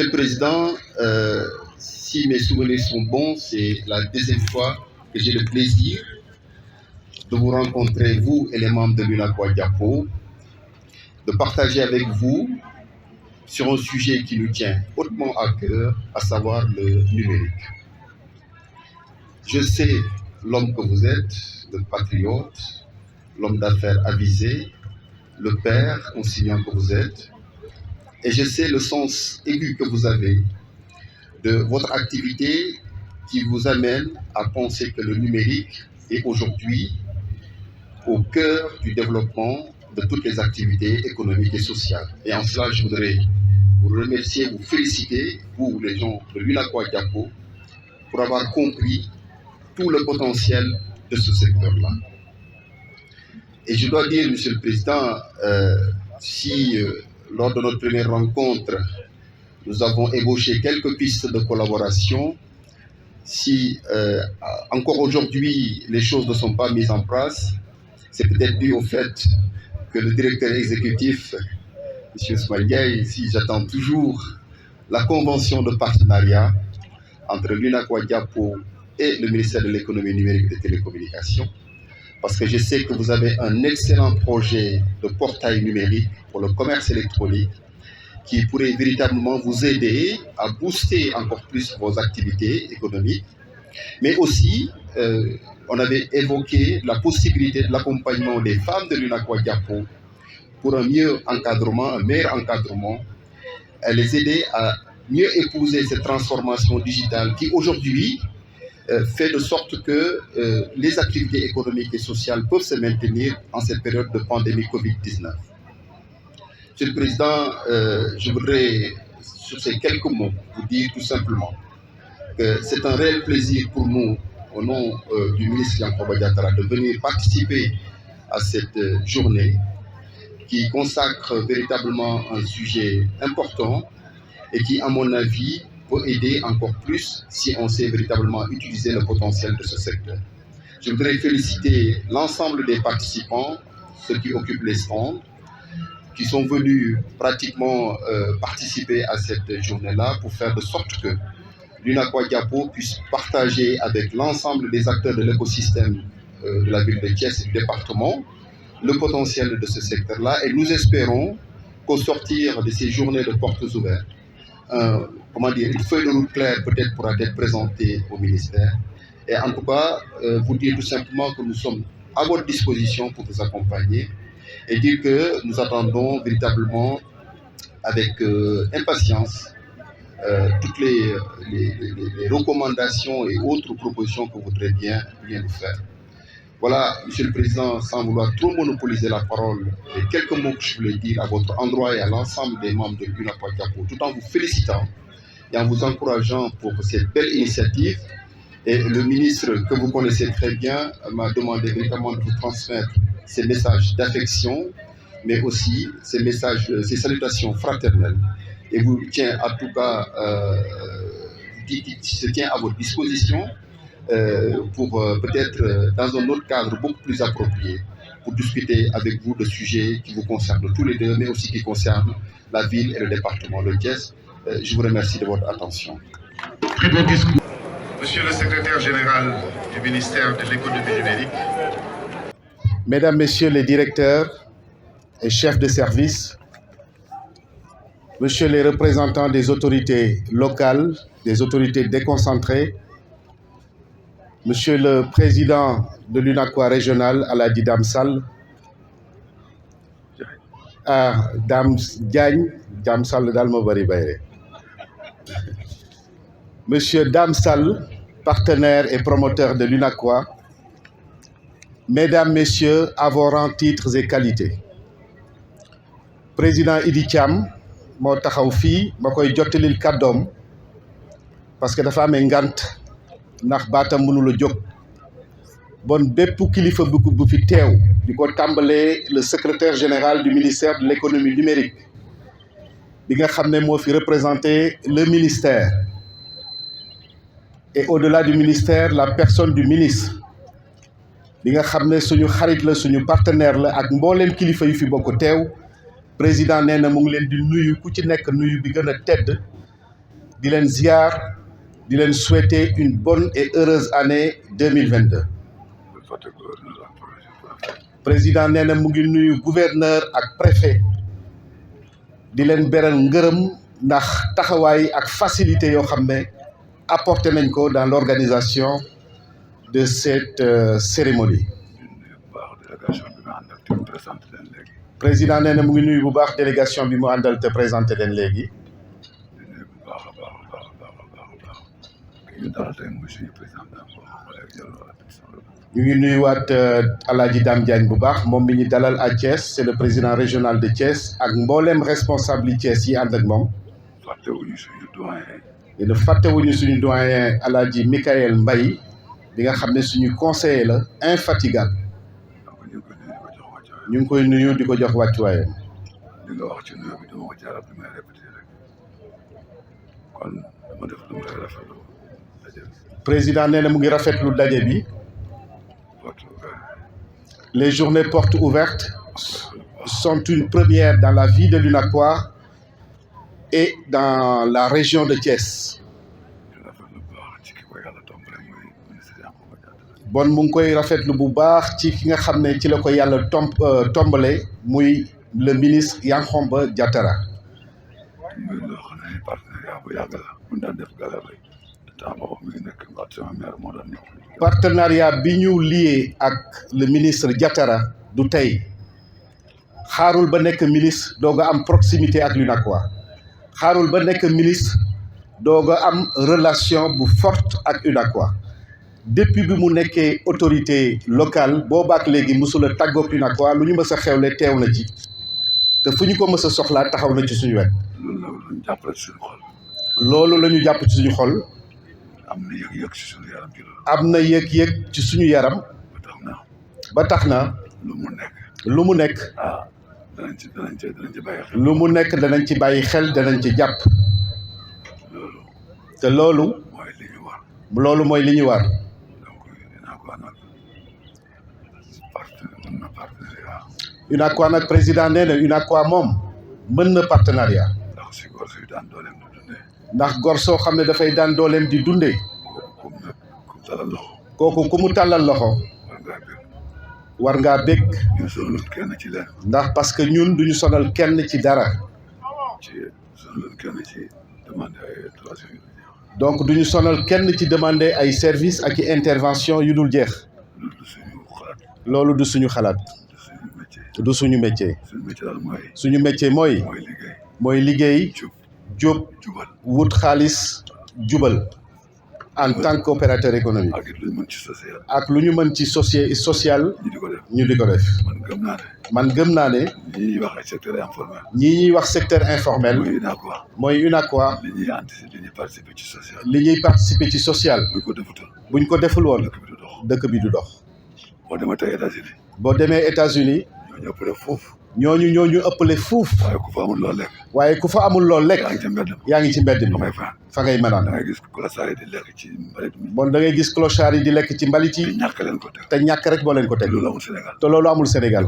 Monsieur le Président, si mes souvenirs sont bons, c'est la deuxième fois que j'ai le plaisir de vous rencontrer, vous et les membres de l'UNACOIS Diapo, de partager avec vous sur un sujet qui nous tient hautement à cœur, à savoir le numérique. Je sais l'homme que vous êtes, le patriote, l'homme d'affaires avisé, le père conciliant que vous êtes, et je sais le sens aigu que vous avez de votre activité qui vous amène à penser que le numérique est aujourd'hui au cœur du développement de toutes les activités économiques et sociales. Et en cela, je voudrais vous remercier, vous féliciter, vous les gens de l'UNACOIS Diapo, pour avoir compris tout le potentiel de ce secteur-là. Et je dois dire, Monsieur le Président, lors de notre première rencontre, nous avons ébauché quelques pistes de collaboration. Si encore aujourd'hui les choses ne sont pas mises en place, c'est peut-être dû au fait que le directeur exécutif, M. Ismaïl, ici j'attends toujours la convention de partenariat entre l'UNACOIS Diapo et le ministère de l'économie numérique et des télécommunications, parce que je sais que vous avez un excellent projet de portail numérique pour le commerce électronique qui pourrait véritablement vous aider à booster encore plus vos activités économiques. Mais aussi, on avait évoqué la possibilité de l'accompagnement des femmes de l'UNACOIS Diapo pour un meilleur encadrement, les aider à mieux épouser cette transformation digitale qui aujourd'hui fait de sorte que les activités économiques et sociales peuvent se maintenir en cette période de pandémie Covid-19. Monsieur le Président, je voudrais, sur ces quelques mots, vous dire tout simplement que c'est un réel plaisir pour nous, au nom du ministre Yankhoba Diattara, de venir participer à cette journée qui consacre véritablement un sujet important et qui, à mon avis, peut aider encore plus si on sait véritablement utiliser le potentiel de ce secteur. Je voudrais féliciter l'ensemble des participants, ceux qui occupent les stands, qui sont venus pratiquement participer à cette journée-là pour faire de sorte que l'UNACOIS Diapo puisse partager avec l'ensemble des acteurs de l'écosystème de la ville de Thiès et du département le potentiel de ce secteur-là. Et nous espérons qu'au sortir de ces journées de portes ouvertes, une feuille de route claire peut-être pourra être présentée au ministère. Et en tout cas, vous dire tout simplement que nous sommes à votre disposition pour vous accompagner et dire que nous attendons véritablement avec impatience toutes les recommandations et autres propositions que vous voudrez bien nous faire. Voilà, Monsieur le Président, sans vouloir trop monopoliser la parole, les quelques mots que je voulais dire à votre endroit et à l'ensemble des membres de l'UNACOIS Diapo, tout en vous félicitant et en vous encourageant pour cette belle initiative. Et le ministre que vous connaissez très bien m'a demandé véritablement de vous transmettre ces messages d'affection, mais aussi ces salutations fraternelles. Et vous tient à tout cas, se tient à votre disposition pour peut-être dans un autre cadre beaucoup plus approprié, pour discuter avec vous de sujets qui vous concernent tous les deux, mais aussi qui concernent la ville et le département de Thiès. Je vous remercie de votre attention. Très bon discours. Monsieur le secrétaire général du ministère de l'économie numérique. Mesdames, Messieurs les directeurs et chefs de service, Messieurs les représentants des autorités locales, des autorités déconcentrées, Monsieur le Président de l'UNACOIS régional, Alhaji Dame Sall, Dame Diagne, Dame Sall Dalma Bari Bayre. Monsieur Dame Sall, partenaire et promoteur de l'UNACOIS, Mesdames, Messieurs, à vos rangs, titres et qualités. Président Idi Thiam, moo taxaw fii ma koy jottalil kàddoom parce que dafa amee ngant ndax baatam mënula jóg bon bépp kilifa bu fi teew di ko tàmbalee le secrétaire général du ministère de l'économie numérique bi nga xam ne moo fi représenté le ministère et au-delà du ministère la personne du ministre bi nga xam ne suñu xarit la suñu partenaire la ak mbooleem kilifa yu fi bokk teew président nee na mu ngi leen di nuyu ku ci nekk nuyu bi gën a tedd di leen ziar di leen souhaiter une bonne et heureuse année 2022. président nee na mu ngi nuyu gouverneur ak préfet di leen beral ngërëm ndax taxawaay ak facilité yoo xam ne apporté nañ ko dans l'organisation de cette cérémonie. président nee na mu ngi nuyu bu baax délégation bi mu àndal te présenté leen léegi. ñu ngi nuyuwaat Alaaji Dame Diagne bu baax moom mi ñu dalal à Thiès c'est le président régional de Thiès ak mboolem responsable yi Thiès yi ànd ak moom. fàttewuñu suñu doyen Alaaji Michael Mbaye bi nga xam ne suñu conseiller la infatigable. ñu ngi koy nuyu di ko jox wàccuwaayam. li nga wax ci nuyu bi dama ko jaaral bi may répété rek kon dama def lu may rafetlu daje bi. président nee na mu ngi rafetlu daje bi. Les journées portes ouvertes sont une première dans la vie de l'UNACOIS et dans la région de Thiès. bon mu ngi koy rafetlu bu baax ci ki nga xam ne ci la ko yàlla tombale muy le ministre Yankhoba Diattara. partenariat bi ñu lié ak le ministre Diattara du tey xaarul ba nekk ministre doog a am proximité ak l'UNACOIS xaarul ba nekk ministre doog a am relation bu forte ak UNACOIS depuis bi mu nekkee autorité locale boobaak léegi mosula tàggoog UNACOIS lu ñu mës a xewle teew na ci te fu ñu ko mës a soxlaa taxaw na ci suñu wet. loolu la ñu jàpp ci suñu xol. am na yëg-yëg ci suñu yaram ci loolu. am na yëg-yëg ci suñu yaram. ba tax na. lu mu nekk. danañ ci bàyyi xel. lu mu nekk danañ ci bàyyi xel danañ ci jàpp. te loolu. mooy li ñu war. loolu mooy li ñu war. UNACOIS nag président nee na UNACOIS moom mën na partenariat. ndax gor soo xam ne dafay daan dooleem di dundee. kooku ku mu tàllal loxo. war ngaa bég. ndax parce que ñun duñu sonal kenn ci dara. donc duñu sonal kenn ci demander ay services ak i intervention yu dul jeex. loolu du suñu xalaat. du suñu métier. suñu métier mooy. mooy liggéey. jub wut xaalis jubal en tant qu'opérateur économique. ak lu ñu mën ci social. ñu di ko def. man gëm naa ne. ñi ñuy wax secteur informel. ñi ñuy wax secteur informel. mooy UNACOIS. li ñuy participer ci social. buñ ko deful woon. dëkk bi du dox. boo demee États-Unis. ñooñu ëppale fuuf. waaye ku fa amul lool lekk. yaa ngi ci mbedd mi. fa ngay mënaan. bon da ngay gis clochard yi di lekk ci mbalit yi. te ñàkk rek moo leen ko teg. te loolu amul Sénégal.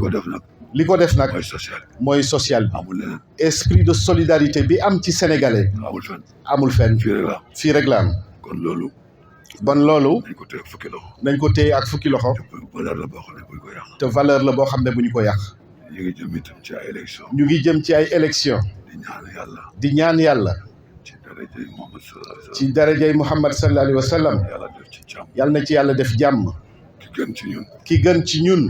li ko def nag. mooy social bi. esprit de solidarité bi am ci sénégalais. amul fenn. fii rek la am. bon loolu. nañ ko téye ak fukki loxo. te valeur la boo xam ne bu ñu ko yàq. ñu ngi jëm itam ci ay élections. ñu ngi jëm ci ay élections. di ñaan yàlla. ci darajay Muhammad sallallahu alayhi wa sallam. yàlla na ci yàlla def jàmm. ki gën ci ñun.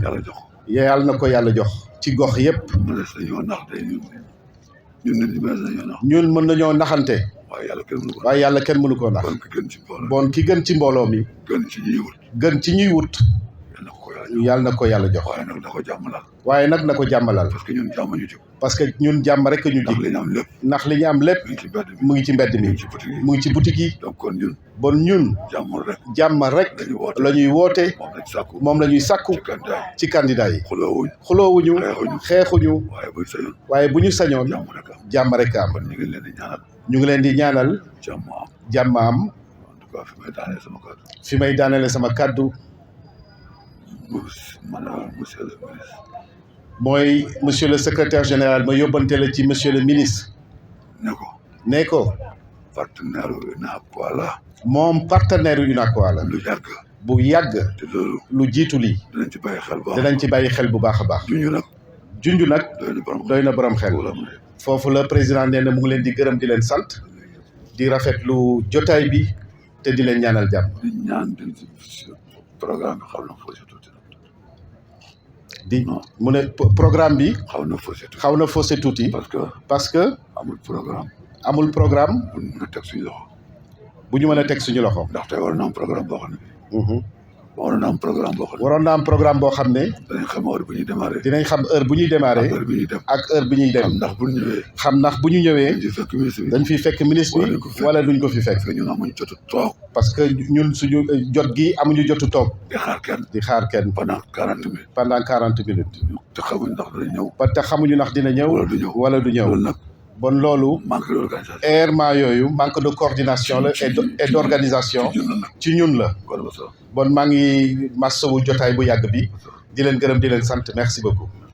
yàlla na ko yàlla jox. ci gox yépp. ñun mën nañoo naxante. waaye yàlla kenn mënu koo nax. bon ki gën ci mbooloo mi. gën ci ñuy wut. yàlla na ko yàlla jox. waaye nag na ko jàmmalal. parce que ñun jàmm rek ñu ji. ndax li ñu am lépp. mu ngi ci mbedd mi. mu ngi ci boutique yi. bon ñun. jàmm rek la ñuy woote. moom la ñuy sàkku. ci candidat yi. xuloowuñu xeexuñu. waaye bu ñu sañoon. jàmm rek am. ñu ngi leen di ñaanal. jàmm am. fi may daanele sama kàddu. mooy monsieur le secrétaire général ma yóbbante la ci monsieur le ministre. ne ko partenaire UNACOIS la. moom partenaire UNACOIS la. lu yàgg. bu yàgg. te loolu. lu jiitu lii. dinañ ci bàyyi xel bu baax. dinañ ci bàyyi xel bu baax a baax. junj nag. doy na borom xel. foofu la président nee na mu ngi leen di gërëm di leen sant. di rafetlu jotaay bi te di leen ñaanal jàmm. di ñaan programme bi xaw na faussé tuuti. mu ne programme bi. xaw na faussé tuuti. parce que. amul programme. bu ñu mën a teg suñu loxo. bu ñu mën a teg suñu loxo. ndaxte war na am programme boo xam ne. waroon na am programme boo xam ne. waroon na am programme boo xam ne. dinañ xam heure bu ñuy démarré. dinañ xam heure bu ñuy démarré. ak heure bi ñuy dem. xam ndax bu ñu ñëwee. dañ fiy fekk ministre bi wala duñ ko fi fekk. ñun amuñu jotu toog. parce que ñun suñu jot gi amuñu jotu toog. di xaar kenn. pendant 40 minutes. te xamuñu ndax dina ñëw. te xamuñu ndax dina ñëw. wala du ñëw. loolu nag. bon loolu. manque d'organisation. errement yooyu manque de coordination la et d'organisation. ci ñun la. bon maa ngi masawu jotaay bu yàgg bi. di leen gërëm di leen sant merci beaucoup.